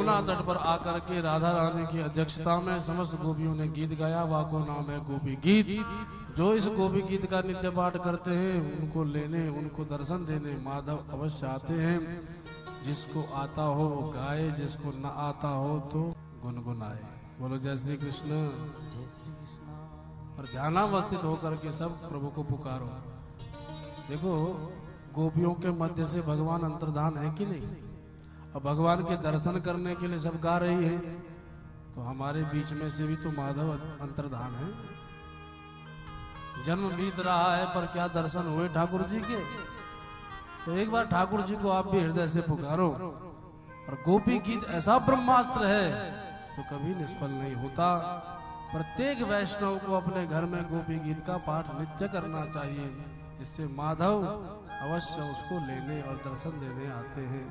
यमुना तट पर आकर के राधा रानी की अध्यक्षता में समस्त गोपियों ने गीत गाया। वाको नाम है गोपी गीत। जो इस गोपी गीत का नित्य पाठ करते हैं उनको लेने, उनको दर्शन देने माधव अवश्य आते हैं। जिसको आता हो वो गाए, जिसको न आता हो तो गुनगुनाए। बोलो जय श्री कृष्ण। और ध्यानावस्थित होकर के सब प्रभु को पुकारो। देखो गोपियों के मध्य से भगवान अंतर्धान है कि नहीं। अब भगवान के दर्शन करने के लिए सब गा रही है, तो हमारे बीच में से भी तो माधव अंतर्धान है। जन्म बीत रहा है पर क्या दर्शन हुए ठाकुर जी के। तो एक बार ठाकुर जी को आप भी हृदय से पुकारो। और गोपी गीत ऐसा ब्रह्मास्त्र है तो कभी निष्फल नहीं होता। प्रत्येक वैष्णव को अपने घर में गोपी गीत का पाठ नित्य करना चाहिए। इससे माधव अवश्य उसको लेने और दर्शन देने आते हैं।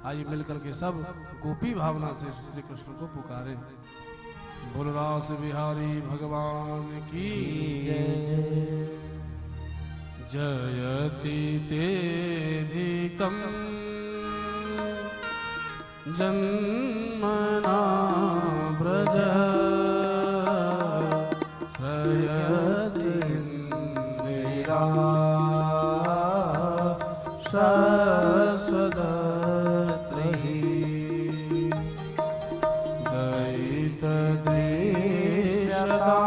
आइए मिलकर के सब गोपी भावना से श्री कृष्ण को पुकारें। बोल रास बिहारी भगवान की जयति तेधिकं जन्मना ब्रज श्रयति इंदिरा सरस्वती दयित देशदा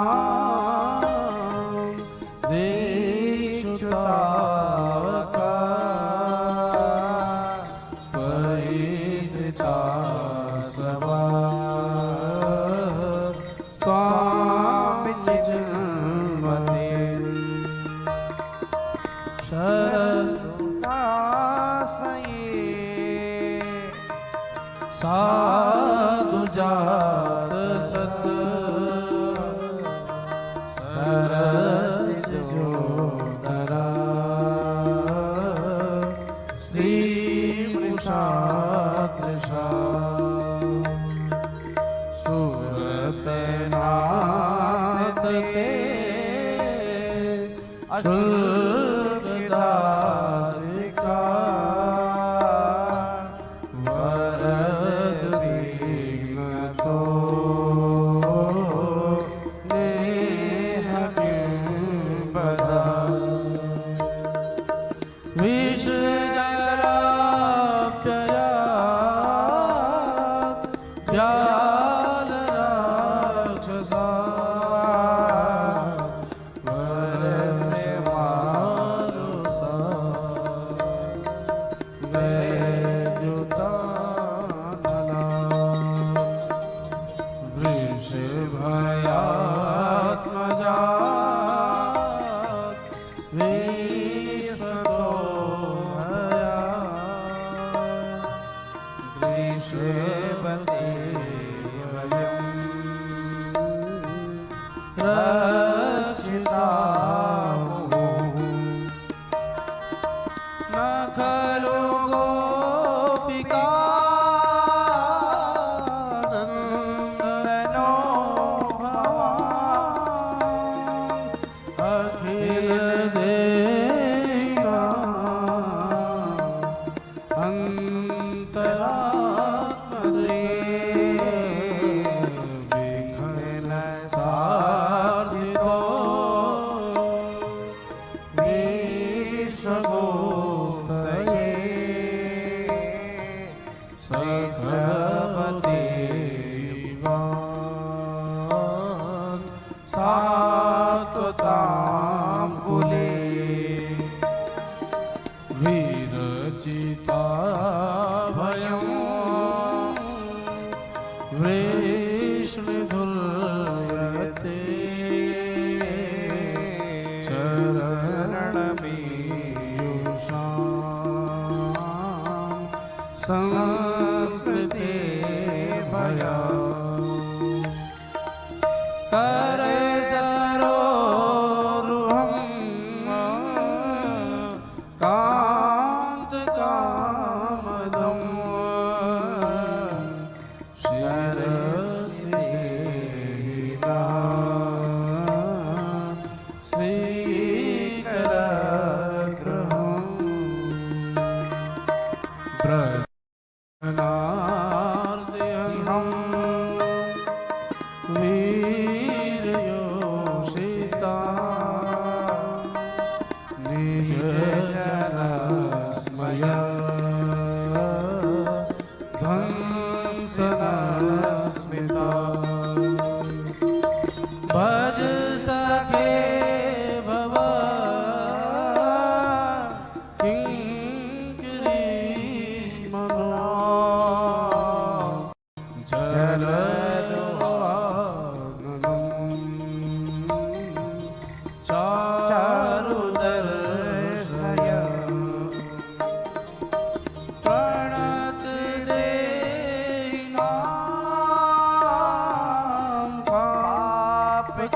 साधु जात सत सरस जोदरा श्री मुषाकृषा सूरत नाथ के अशुल्क दास का विष जलाप्ययात् व्याल राक्षसा वरसे मारुता वैद्युतानना वृषभयात्मजा श्रीपते वयं रक्षितामः न खलु गोपिका नन्दनो भवान् अखिल देवा अंतरा सखपते सात्वतां कुले वीरचिता भयं वृष्णिधुल्यते चरणमीयुषां संस्कृते भया करे सरोरुहं कांत कामदं शिरसि देहिना श्रीकरगृहं भंसनस्मिता भज सखे भव किंकरीष्मनो चारुदर्शय प्रणत देहिनां पापकर्षण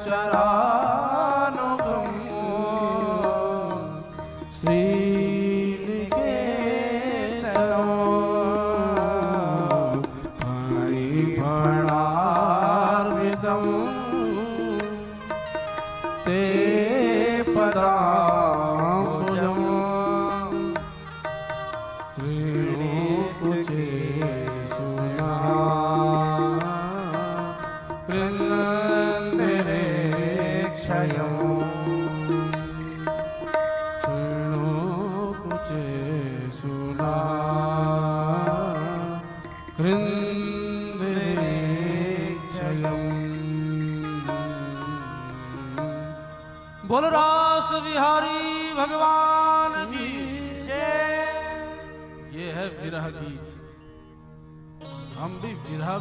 ऋणचरानुगं फणिफणार्विदं ते पदाम्बुजं रेणुकुचे सुना कृन्दिरेक्षयं रेणुकुचे सुना कृन्दिरेक्षयं। बोल रास विहारी भगवान की जय। ये है विरह गीत। हम भी विरह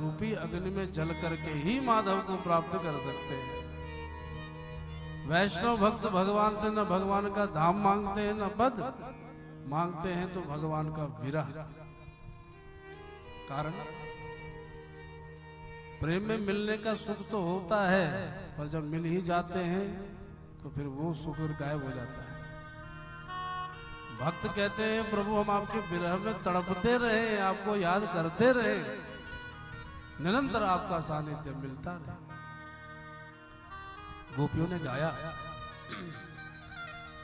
रूपी अग्नि में जल करके ही माधव को प्राप्त कर सकते हैं। वैष्णव भक्त भगवान से न भगवान का धाम मांगते हैं न पद मांगते हैं, तो भगवान का विरह। कारण प्रेम में मिलने का सुख तो होता है, पर जब मिल ही जाते हैं तो फिर वो सुख गायब हो जाता है। भक्त कहते हैं प्रभु हम आपके विरह में तड़पते रहे, आपको याद करते रहे, निरंतर आपका सानिध्य मिलता रहे। गोपियों ने गाया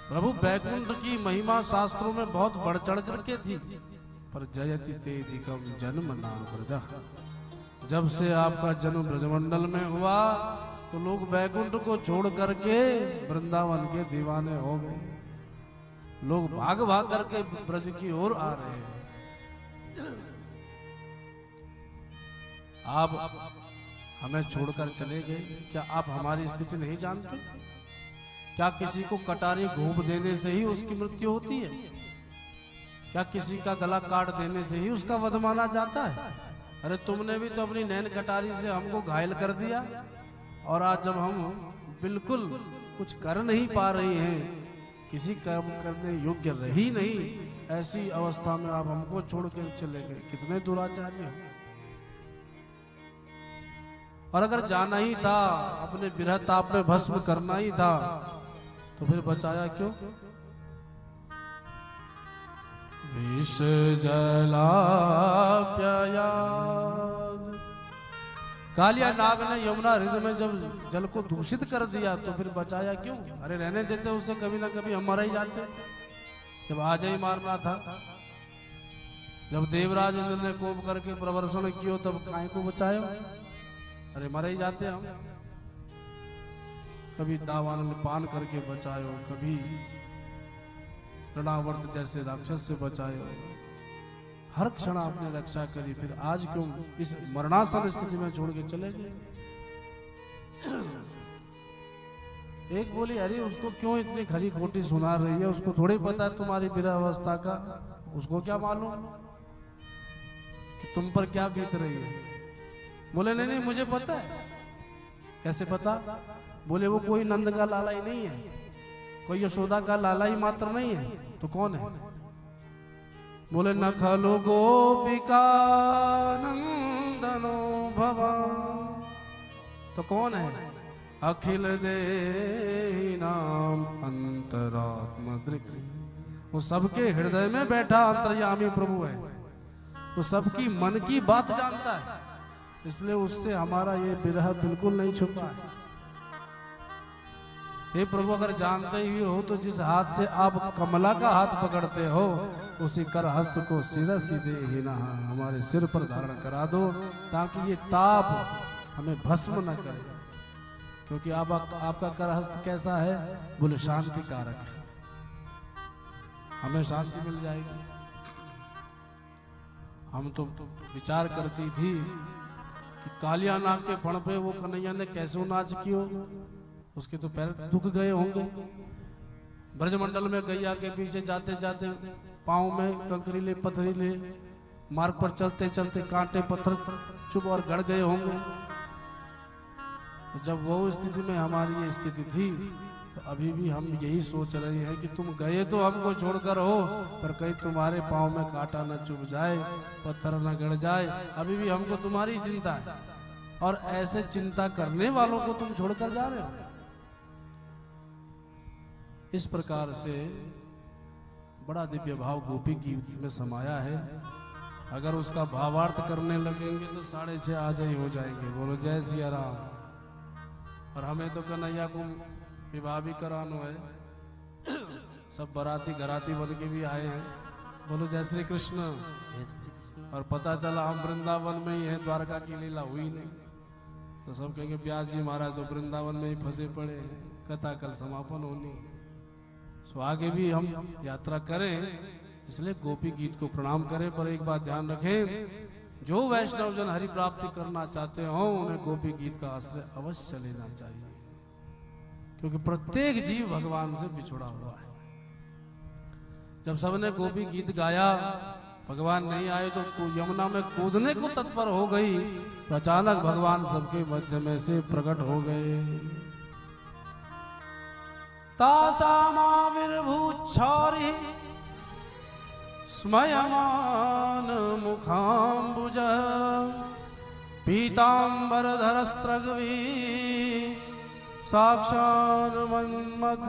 प्रभु बैकुंठ की महिमा शास्त्रों में बहुत बढ़ चढ़ करके थी, पर जयति तेधिकम जन्म नाम ब्रजा। जब से आपका जन्म ब्रजमंडल में हुआ तो लोग बैकुंठ को छोड़ करके वृंदावन के दीवाने हो गए। लोग भाग भाग करके ब्रज की ओर आ रहे हैं। आप हमें छोड़कर चले गए, क्या आप हमारी स्थिति नहीं जानते? क्या किसी को कटारी घूंप देने से ही उसकी मृत्यु होती है? क्या किसी का गला काट देने से ही उसका वध माना जाता है? अरे तुमने भी तो अपनी नैन कटारी से हमको घायल कर दिया, और आज जब हम बिल्कुल कुछ कर नहीं पा रहे हैं, किसी कर्म करने योग्य रही नहीं, ऐसी अवस्था में आप हमको छोड़ कर चले गए। कितने दुराचारी हो। और अगर जाना ही था, अपने विरह ताप में भस्म करना ही था, तो फिर बचाया क्यों? विष जलाप्ययाद। कालिया नाग ने यमुना हृदय में जब जल को दूषित कर दिया, तो फिर बचाया क्यों? अरे रहने देते उसे, कभी ना कभी हम मर ही जाते। जब आज ही मारना था, जब देवराज इंद्र ने कोप करके प्रवर्षण किया, तब काय को बचाया? अरे मर ही जाते हम। कभी दावानल पान करके बचायो, कभी तृणावर्त जैसे राक्षस से बचायो। हर क्षण आपने रक्षा करी, फिर आज क्यों इस मरणासन स्थिति में छोड़ के चले गए? एक बोली अरे उसको क्यों इतनी खरी खोटी सुना रही है, उसको थोड़ी पता है तुम्हारी विरह अवस्था का। उसको क्या मालूम कि तुम पर क्या बीत रही है? बोले नहीं नहीं मुझे पता है। कैसे पता? बोले वो कोई नंद का लाला ही नहीं है, कोई यशोदा का लाला ही मात्र नहीं है, तो कौन है? बोले न खलु गोपिका नंदनो भवान। तो कौन है? अखिल देहि नाम अंतरात्म दृक्। वो सबके हृदय में बैठा अंतर्यामी प्रभु है, वो सबकी मन की बात जानता है, इसलिए उससे हमारा ये विरह बिल्कुल नहीं छुपा है। हे प्रभु अगर जानते ही हो तो जिस हाथ से आप कमला का हाथ पकड़ते हो, उसी कर हस्त को सीधा सीधे ही ना हमारे सिर पर धारण करा दो, ताकि ये ताप हमें भस्म न करे। क्योंकि आपका कर हस्त कैसा है? बोले शांति कारक है। हमें शांति मिल जाएगी। हम तो विचार करती थी कि कालिया नाग के फण पे वो कन्हैया ने कैसे नाच कियो, उसके तो पैर दुख गए होंगे। ब्रजमंडल में गैया के पीछे जाते जाते पाँव में कंकरीले पथरीले मार्ग पर चलते चलते कांटे पत्थर चुभ और गड़ गए होंगे। तो जब वो स्थिति में हमारी ये स्थिति थी, तो अभी भी हम यही सोच रहे हैं कि तुम गए तो हमको छोड़कर हो, पर कहीं तुम्हारे पाँव में कांटा न चुभ जाए, पत्थर न गड़ जाए। अभी भी हमको तुम्हारी चिंता है, और ऐसे चिंता करने वालों को तुम छोड़कर जा रहे हो। इस प्रकार से बड़ा दिव्य भाव गोपी गीत में समाया है। अगर उसका भावार्थ करने लगेंगे तो 6:30 आज ही हो जाएंगे। बोलो जय सिया राम। और हमें तो कन्हैया को विवाह भी कराना है, सब बाराती घराती बन के भी आए हैं। बोलो जय श्री कृष्ण। और पता चला हम वृंदावन में ही हैं, द्वारका की लीला हुई नहीं, तो सब कहेंगे व्यास जी महाराज तो वृंदावन में ही फंसे पड़े हैं, कथा कल समापन होनी। सो आगे भी हम यात्रा करें, इसलिए गोपी गीत को प्रणाम करें। पर एक बात ध्यान रखें, जो वैष्णव जन हरि प्राप्ति करना चाहते हो उन्हें गोपी गीत का आश्रय अवश्य लेना चाहिए, क्योंकि प्रत्येक जीव भगवान से बिछुड़ा हुआ है। जब सबने गोपी गीत गाया, भगवान नहीं आए तो यमुना में कूदने को तत्पर हो गई, तो अचानक भगवान सबके मध्य में से प्रकट हो गए। तासामाविर्भूच्छौरि स्मयमान मुखाम्बुज पीताम्बरधरस्त्रगवी साक्षात् मन्मथ।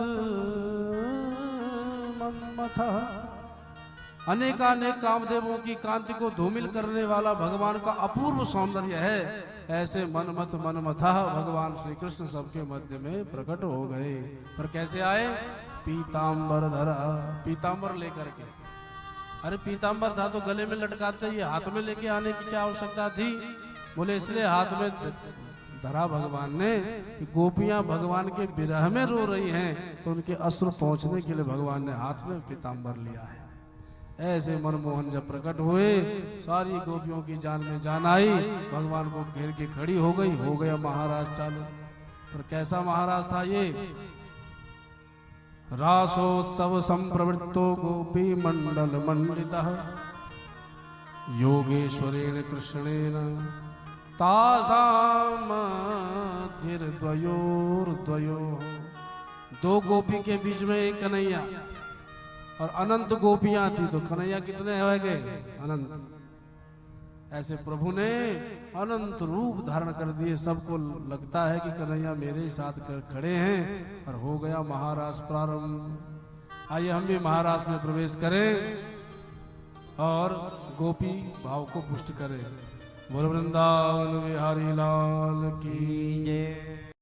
अनेकानेक कामदेवों की कांति को धूमिल करने वाला भगवान का अपूर्व सौंदर्य है। ऐसे मनमथा भगवान श्री कृष्ण सबके मध्य में प्रकट हो गए। पर कैसे आए? पीताम्बर धरा, पीताम्बर लेकर के। अरे पीताम्बर था तो गले में लटकाते, ये हाथ में लेके आने की क्या आवश्यकता थी? बोले इसलिए हाथ में धरा भगवान ने कि गोपियां भगवान के विरह में रो रही हैं, तो उनके अश्रु पहुंचने के लिए भगवान ने हाथ में पीताम्बर लिया है। ऐसे मनमोहन जब प्रकट हुए, सारी गोपियों की जान में जान आई, भगवान को घेर के खड़ी हो गई। हो गया महाराज चालू। पर कैसा महाराज था ये? रासोत्सव संप्रवृत्तो गोपी मंडल मंडितः योगेश्वरेण कृष्णेन तासाम मध्यर्द्वयोर्द्वयो। दो गोपी के बीच में एक कन्हैया, और अनंत गोपियां थी, तो कन्हैया कितने हो गए? अनंत। ऐसे प्रभु ने अनंत रूप धारण कर दिए। सबको लगता है कि कन्हैया मेरे साथ खड़े हैं, और हो गया महारास प्रारंभ। आइए हम भी महारास में प्रवेश करें और गोपी भाव को पुष्ट करें। बोल वृंदावन बिहारी लाल की जय।